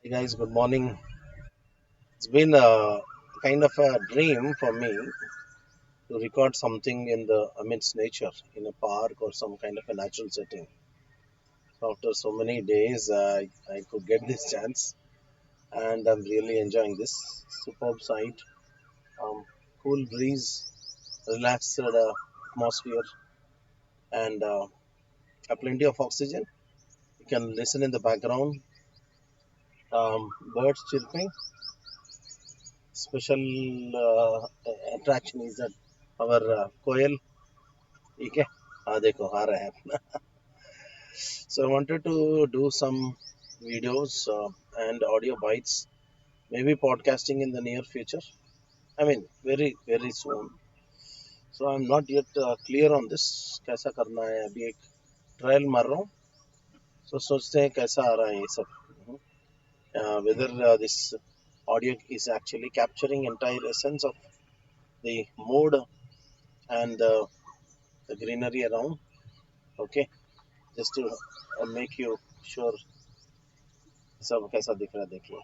Hey guys, good morning. It's been a kind of a dream for me to record something in the amidst nature, in a park or some kind of a natural setting. So after so many days, I could get this chance, and I'm really enjoying this superb sight. Cool breeze, relaxed atmosphere, and plenty of oxygen. You can listen in the background, birds chirping. Special attraction is that our कोयल ठीक है देखो आ रहा है so I wanted to do some videos and audio bites, maybe podcasting in the near future. I mean very soon. So I'm not yet clear on this कैसा करना है अभी एक ट्रायल मार रहा हूँ. So सोचते हैं कैसा आ रहा है ये सब, whether this audio is actually capturing entire essence of the mood and the greenery around. Okay, just to make you sure सब कैसा दिख रहा है देखिए.